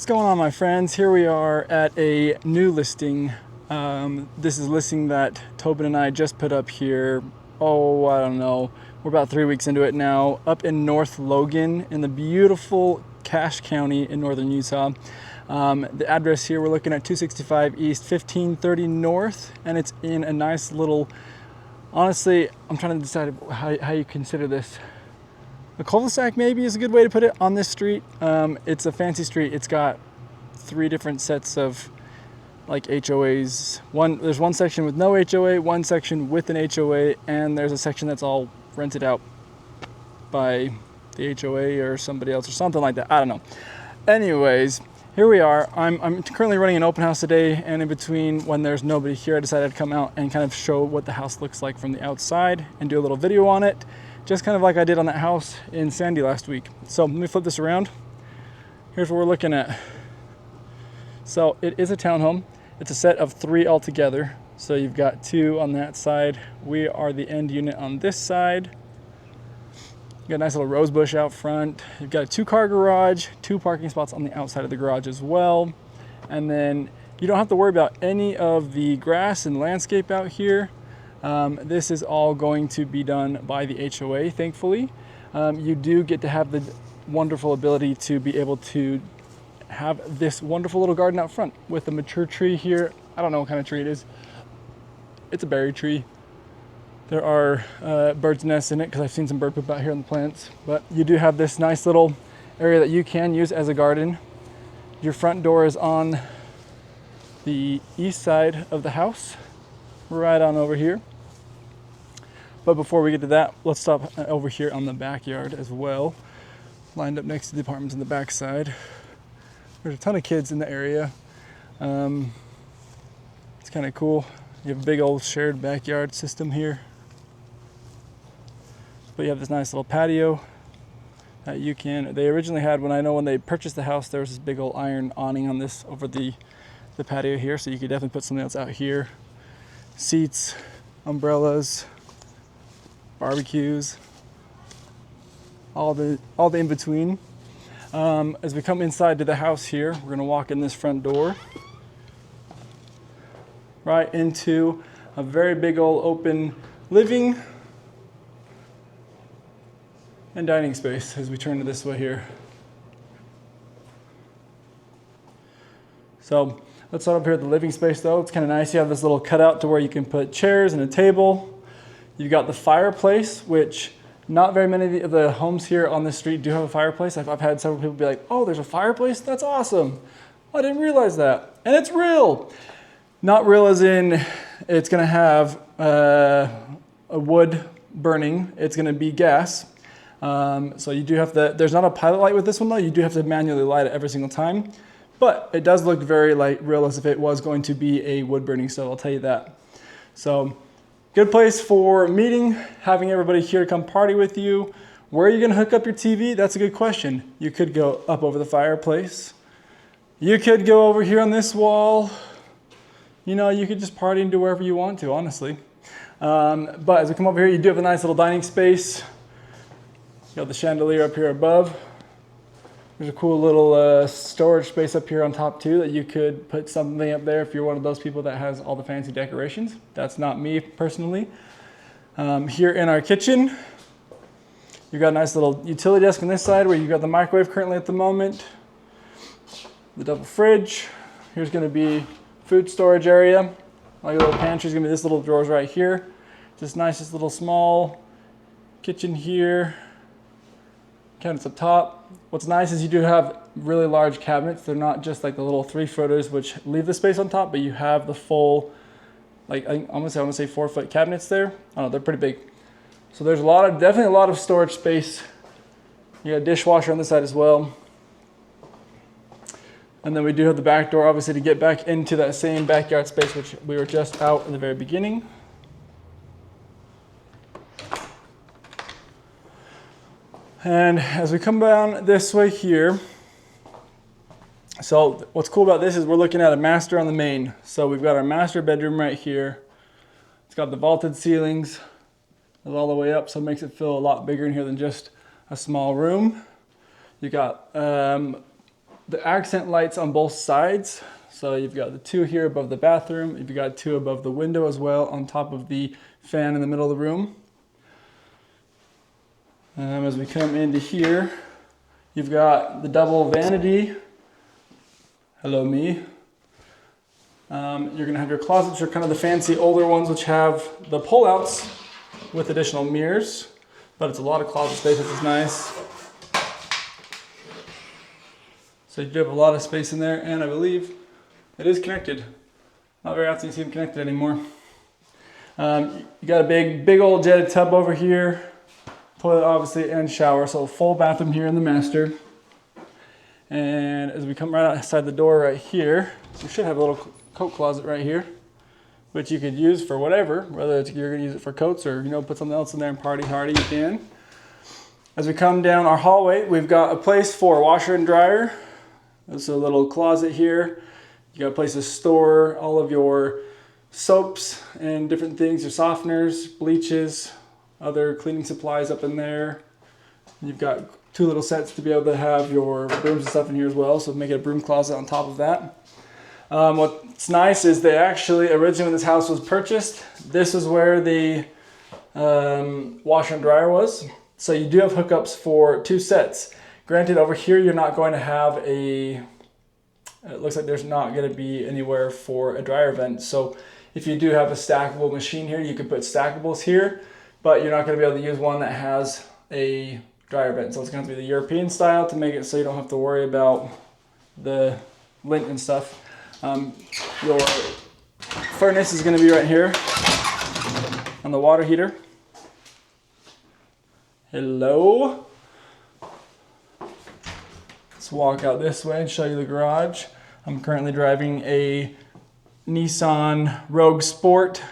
What's going on, my friends? Here we are at a new listing. This is a listing that Tobin and I just put up here. Oh, I don't know. We're about 3 weeks into it now. Up in North Logan in the beautiful Cache County in northern Utah. The address here, we're looking at 265 East, 1530 North, and it's in a nice little, honestly, I'm trying to decide how you consider this. A cul-de-sac maybe is a good way to put it on this street. It's a fancy street. It's got 3 different sets of like HOAs. There's one section with no HOA, one section with an HOA, and there's a section that's all rented out by the HOA or somebody else or something like that. I don't know. Anyways, here we are. I'm currently running an open house today, and in between when there's nobody here, I decided to come out and kind of show what the house looks like from the outside and do a little video on it. Just kind of like I did on that house in Sandy last week. So let me flip this around. Here's what we're looking at. So it is a townhome. It's a set of 3 altogether. So you've got 2 on that side. We are the end unit on this side. You've got a nice little rose bush out front. You've got a 2-car garage, 2 parking spots on the outside of the garage as well. And then you don't have to worry about any of the grass and landscape out here. This is all going to be done by the HOA, thankfully. You do get to have the wonderful ability to be able to have this wonderful little garden out front with a mature tree here. I don't know what kind of tree it is. It's a berry tree. There are birds' nests in it because I've seen some bird poop out here on the plants. But you do have this nice little area that you can use as a garden. Your front door is on the east side of the house, right on over here. But before we get to that, let's stop over here on the backyard as well. Lined up next to the apartments on the back side. There's a ton of kids in the area. It's kind of cool. You have a big old shared backyard system here. But you have this nice little patio that you can, they originally had, when they purchased the house, there was this big old iron awning on this over the patio here. So you could definitely put something else out here. Seats, umbrellas, barbecues, all the in between. As we come inside to the house here, we're gonna walk in this front door right into a very big old open living and dining space as we turn to this way here. So let's start up here at the living space though. It's kind of nice. You have this little cutout to where you can put chairs and a table. You've got the fireplace, which not very many of the homes here on this street do have a fireplace. I've had several people be like, oh, there's a fireplace? That's awesome. I didn't realize that. And it's real. Not real as in it's going to have a wood burning. It's going to be gas. So you do have to, there's not a pilot light with this one though. You do have to manually light it every single time. But it does look very real as if it was going to be a wood burning stove, I'll tell you that. So good place for meeting, having everybody here come party with you. Where are you going to hook up your TV? That's a good question. You could go up over the fireplace. You could go over here on this wall. You know, you could just party and do wherever you want to, honestly. But as we come over here, you do have a nice little dining space. You got the chandelier up here above. There's a cool little storage space up here on top too that you could put something up there if you're one of those people that has all the fancy decorations. That's not me personally. Here in our kitchen, you've got a nice little utility desk on this side where you've got the microwave currently at the moment. The double fridge. Here's going to be food storage area. All your little pantry is going to be this little drawers right here. Just nice, this little small kitchen here. Cabinets up top. What's nice is you do have really large cabinets. They're not just like the little 3-footers which leave the space on top, but you have the full, like I want to say 4-foot cabinets there. I don't know, they're pretty big. So there's definitely a lot of storage space. You got a dishwasher on this side as well. And then we do have the back door, obviously, to get back into that same backyard space which we were just out in the very beginning. And as we come down this way here, so what's cool about this is we're looking at a master on the main. So we've got our master bedroom right here. It's got the vaulted ceilings. It's all the way up, so it makes it feel a lot bigger in here than just a small room. You got the accent lights on both sides. So you've got the 2 here above the bathroom. You've got 2 above the window as well, on top of the fan in the middle of the room. As we come into here, you've got the double vanity. Hello, me. You're gonna have your closets, which are kind of the fancy older ones, which have the pull-outs with additional mirrors, but it's a lot of closet space, which is nice. So you do have a lot of space in there, and I believe it is connected. Not very often you see them connected anymore. You got a big old jetted tub over here, toilet obviously, and shower. So full bathroom here in the master. And as we come right outside the door right here, you should have a little coat closet right here, which you could use for whatever, whether it's you're gonna use it for coats or put something else in there and party hardy, you can. As we come down our hallway, we've got a place for a washer and dryer. There's a little closet here. You got a place to store all of your soaps and different things, your softeners, bleaches, other cleaning supplies up in there. You've got 2 little sets to be able to have your brooms and stuff in here as well, so make it a broom closet on top of that. What's nice is they actually, originally when this house was purchased, this is where the washer and dryer was. So you do have hookups for 2 sets. Granted, over here you're not going to have it looks like there's not going to be anywhere for a dryer vent. So if you do have a stackable machine here, you could put stackables here, but you're not going to be able to use one that has a dryer vent. So it's going to be the European style to make it so you don't have to worry about the lint and stuff. Your furnace is going to be right here on the water heater. Hello. Let's walk out this way and show you the garage. I'm currently driving a Nissan Rogue Sport,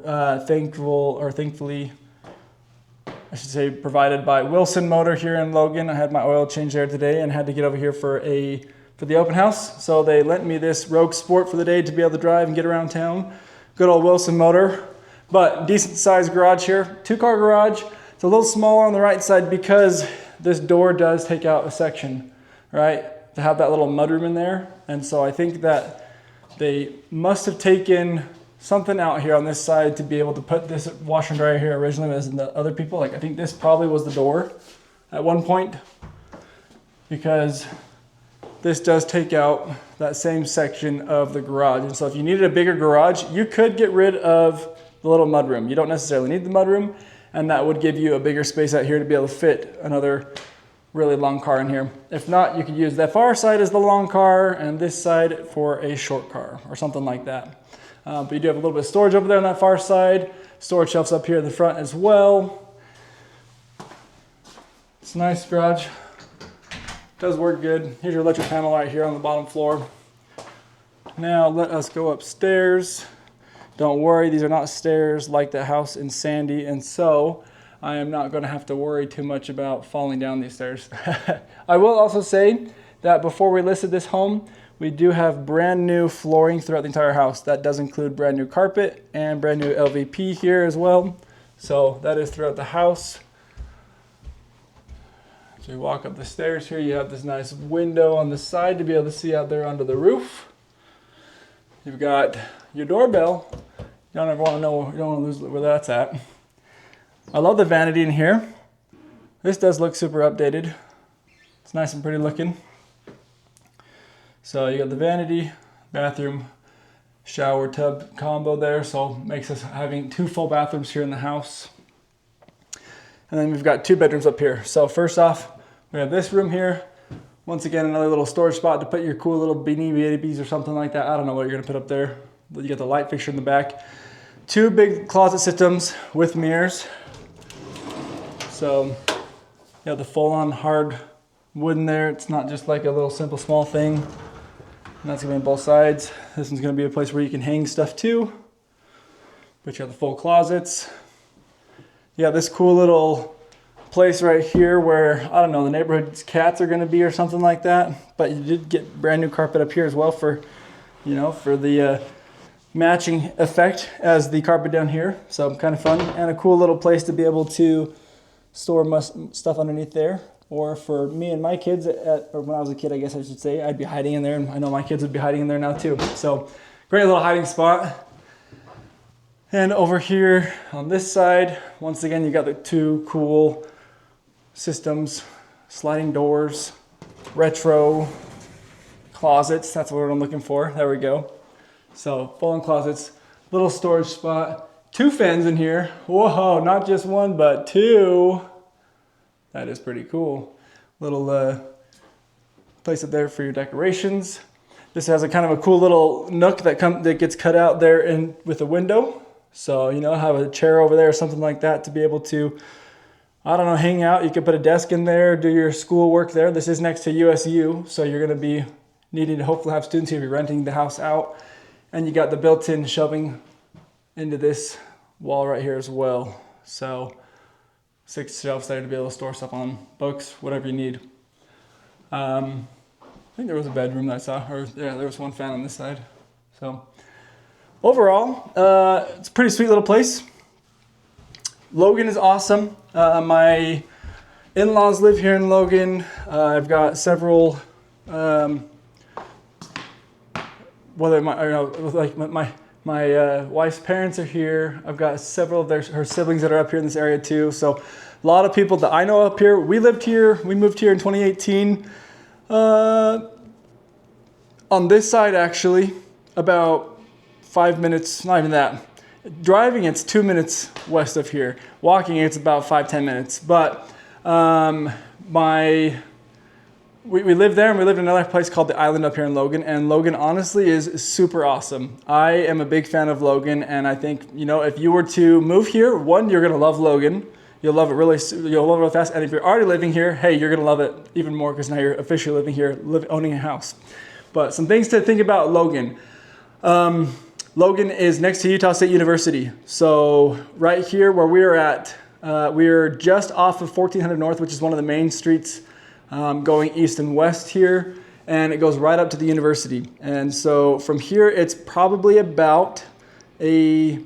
thankfully, I should say, provided by Wilson Motor here in Logan. I had my oil change there today and had to get over here for the open house. So they lent me this Rogue Sport for the day to be able to drive and get around town. Good old Wilson Motor, but decent sized garage here. 2-car garage. It's a little smaller on the right side because this door does take out a section, right? To have that little mudroom in there. And so I think that they must have taken something out here on this side to be able to put this washer and dryer here originally as the other people. Like I think this probably was the door at one point, because this does take out that same section of the garage. And so if you needed a bigger garage, you could get rid of the little mudroom. You don't necessarily need the mudroom, and that would give you a bigger space out here to be able to fit another really long car in here. If not, you could use that far side as the long car and this side for a short car or something like that. But you do have a little bit of storage over there on that far side. Storage shelves up here in the front as well. It's a nice garage. Does work good. Here's your electric panel right here on the bottom floor. Now let us go upstairs. Don't worry, these are not stairs like the house in Sandy, and so I am not going to have to worry too much about falling down these stairs. I will also say that before we listed this home, we do have brand new flooring throughout the entire house. That does include brand new carpet and brand new LVP here as well. So that is throughout the house. So you walk up the stairs here, you have this nice window on the side to be able to see out there under the roof. You've got your doorbell. You don't ever want to know, you don't want to lose where that's at. I love the vanity in here. This does look super updated. It's nice and pretty looking. So you got the vanity, bathroom, shower, tub combo there. So makes us having 2 full bathrooms here in the house. And then we've got 2 bedrooms up here. So first off, we have this room here. Once again, another little storage spot to put your cool little beanie babies or something like that. I don't know what you're gonna put up there. You got the light fixture in the back. 2 big closet systems with mirrors. So you have the full-on hard wood in there. It's not just like a little simple small thing. And that's gonna be on both sides. This one's gonna be a place where you can hang stuff too. But you have the full closets. You got this cool little place right here where, I don't know, the neighborhood's cats are gonna be or something like that. But you did get brand new carpet up here as well for, for the matching effect as the carpet down here. So kind of fun, and a cool little place to be able to store stuff underneath there. or for me and my kids, or when I was a kid, I guess I should say, I'd be hiding in there, and I know my kids would be hiding in there now too. So great little hiding spot. And over here on this side, once again, you got the two cool systems, sliding doors, retro closets. That's what I'm looking for. There we go. So full-on closets, little storage spot, two fans in here. Whoa, not just one, but two. That is pretty cool. Little place up there for your decorations. This has a kind of a cool little nook that gets cut out there with a window. So, you know, have a chair over there or something like that to be able to, I don't know, hang out. You could put a desk in there, do your school work there. This is next to USU, so you're going to be needing to hopefully have students here if you're renting the house out. And you got the built-in shelving into this wall right here as well. So 6 shelves there to be able to store stuff on, books, whatever you need. I think there was a bedroom that I saw, or yeah, there was one fan on this side. So overall, it's a pretty sweet little place. Logan is awesome. My in-laws live here in Logan. I've got several, my wife's parents are here. I've got several of her siblings that are up here in this area too. So a lot of people that I know up here. We moved here in 2018. On this side, actually, about 5 minutes, not even that. Driving, it's 2 minutes west of here. Walking, it's about 5-10 minutes. But we lived there, and we lived in another place called the Island up here in Logan. And Logan, honestly, is super awesome. I am a big fan of Logan, and I think, you know, if you were to move here, one, you're gonna love Logan. You'll love it really fast. And if you're already living here, hey, you're gonna love it even more because now you're officially living here, owning a house. But some things to think about Logan. Logan is next to Utah State University. So right here where we're at, we're just off of 1400 North, which is one of the main streets going east and west here. And it goes right up to the university. And so from here, it's probably about a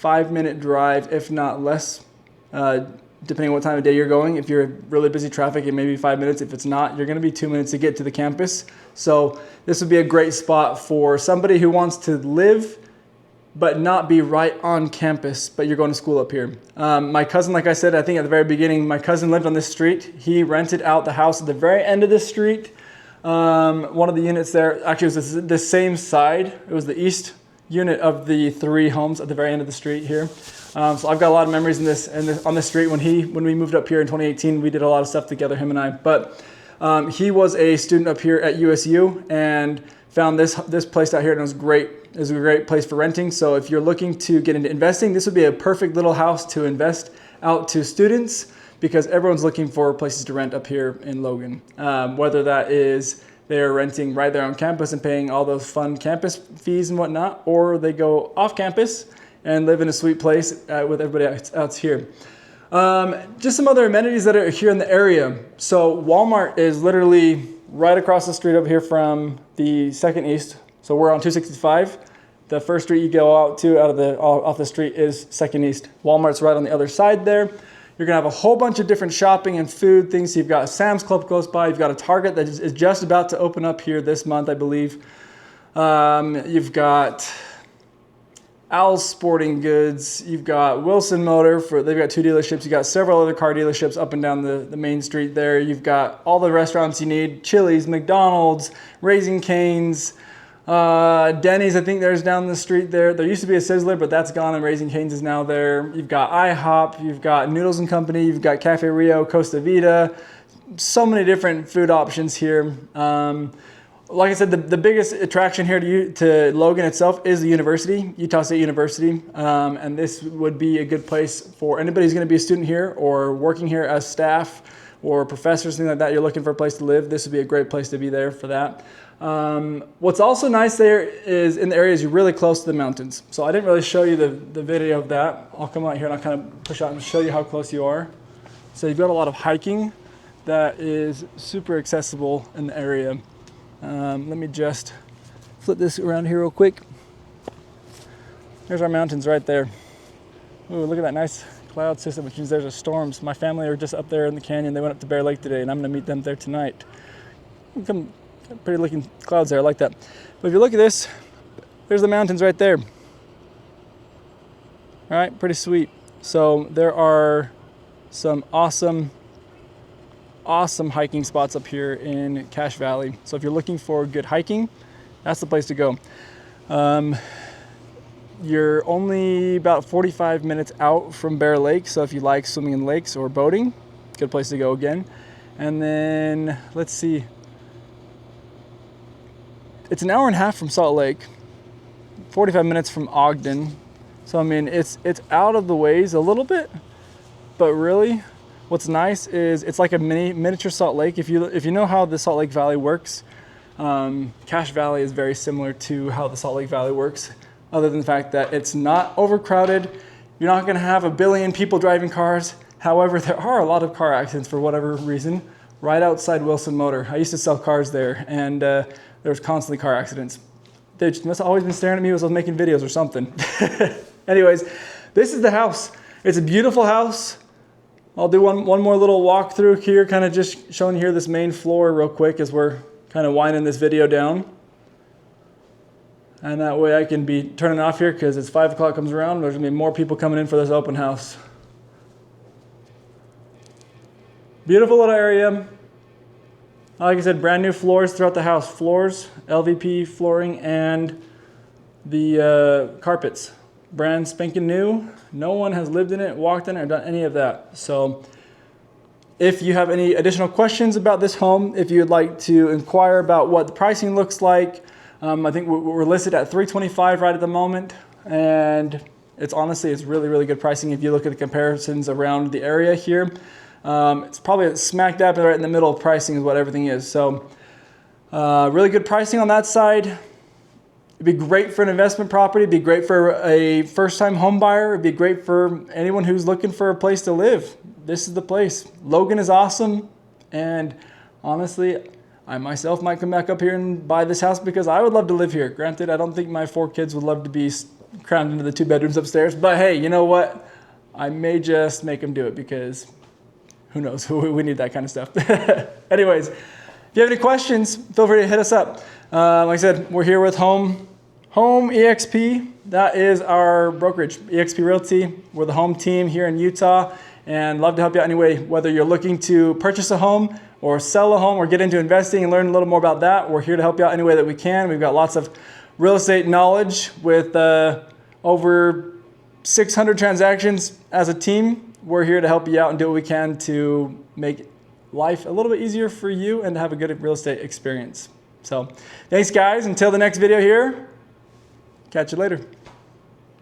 5-minute drive, if not less, depending on what time of day you're going. If you're really busy traffic, it may be 5 minutes. If it's not, you're gonna be 2 minutes to get to the campus. So this would be a great spot for somebody who wants to live but not be right on campus, but you're going to school up here. My cousin, like I said, I think at the very beginning, my cousin lived on this street. He rented out the house at the very end of this street. One of the units there, actually it was the same side. It was the east unit of the 3 homes at the very end of the street here. So I've got a lot of memories on this street. When we moved up here in 2018, we did a lot of stuff together, him and I. But he was a student up here at USU and found this place out here, and it was great. It was a great place for renting. So if you're looking to get into investing, this would be a perfect little house to invest out to students, because everyone's looking for places to rent up here in Logan. Whether that is they're renting right there on campus and paying all those fun campus fees and whatnot, or they go off campus and live in a sweet place with everybody else here. Just some other amenities that are here in the area. So Walmart is literally right across the street over here from the 2nd East. So we're on 265. The first street you go out to off the street is 2nd East. Walmart's right on the other side there. You're gonna have a whole bunch of different shopping and food things. So you've got a Sam's Club close by. You've got a Target that is just about to open up here this month, I believe. You've got Al's Sporting Goods. You've got Wilson Motor. They've got 2 dealerships. You've got several other car dealerships up and down the main street there. You've got all the restaurants you need: Chili's, McDonald's, Raising Cane's, Denny's. I think there's down the street there. There used to be a Sizzler, but that's gone, and Raising Cane's is now there. You've got IHOP. You've got Noodles and Company. You've got Cafe Rio, Costa Vida. So many different food options here. Like I said, the biggest attraction here to Logan itself is the university, Utah State University. And this would be a good place for anybody who's going to be a student here or working here as staff or professors, things like that. You're looking for a place to live. This would be a great place to be there for that. What's also nice there is in the area is you're really close to the mountains. So I didn't really show you the video of that. I'll come out here and I'll kind of push out and show you how close you are. So you've got a lot of hiking that is super accessible in the area. Let me just flip this around here real quick. There's our mountains right there. Ooh, look at that nice cloud system, which means there's a storm. So my family are just up there in the canyon. They went up to Bear Lake today, and I'm going to meet them there tonight. Some pretty looking clouds there. I like that. But if you look at this, there's the mountains right there. All right, pretty sweet. So there are some awesome hiking spots up here in Cache Valley. So if you're looking for good hiking, that's the place to go. You're only about 45 minutes out from Bear Lake, so if you like swimming in lakes or boating, good place to go again. And then, let's see, it's an hour and a half from Salt Lake, 45 minutes from Ogden. So I mean, it's out of the ways a little bit, but really, what's nice is it's like a miniature Salt Lake. If you know how the Salt Lake Valley works, Cache Valley is very similar to how the Salt Lake Valley works, other than the fact that it's not overcrowded. You're not going to have a billion people driving cars. However, there are a lot of car accidents for whatever reason right outside Wilson Motor. I used to sell cars there, and there's constantly car accidents. They must have always been staring at me as I was making videos or something. Anyways, this is the house. It's a beautiful house. I'll do one more little walkthrough here, kind of just showing here this main floor real quick as we're kind of winding this video down. And that way I can be turning off here because as 5 o'clock comes around, there's gonna be more people coming in for this open house. Beautiful little area. Like I said, brand new floors throughout the house. Floors, LVP flooring, and the carpets. Brand spanking new. No one has lived in it, walked in it, or done any of that. So if you have any additional questions about this home, if you'd like to inquire about what the pricing looks like, I think we're listed at $325 right at the moment, and it's really, really good pricing if you look at the comparisons around the area here. It's probably smack dab right in the middle of pricing is what everything is. So really good pricing on that side. It'd be great for an investment property. It'd be great for a first-time home buyer. It'd be great for anyone who's looking for a place to live. This is the place. Logan is awesome, and honestly, I myself might come back up here and buy this house because I would love to live here. Granted, I don't think my 4 kids would love to be crammed into the 2 bedrooms upstairs, but hey, you know what? I may just make them do it because who knows? We need that kind of stuff. Anyways, if you have any questions, feel free to hit us up. Like I said, we're here with Home EXP. That is our brokerage, EXP Realty. We're the home team here in Utah and love to help you out anyway, whether you're looking to purchase a home or sell a home or get into investing and learn a little more about that. We're here to help you out any way that we can. We've got lots of real estate knowledge with over 600 transactions as a team. We're here to help you out and do what we can to make life a little bit easier for you and to have a good real estate experience. So thanks guys, until the next video here, catch you later.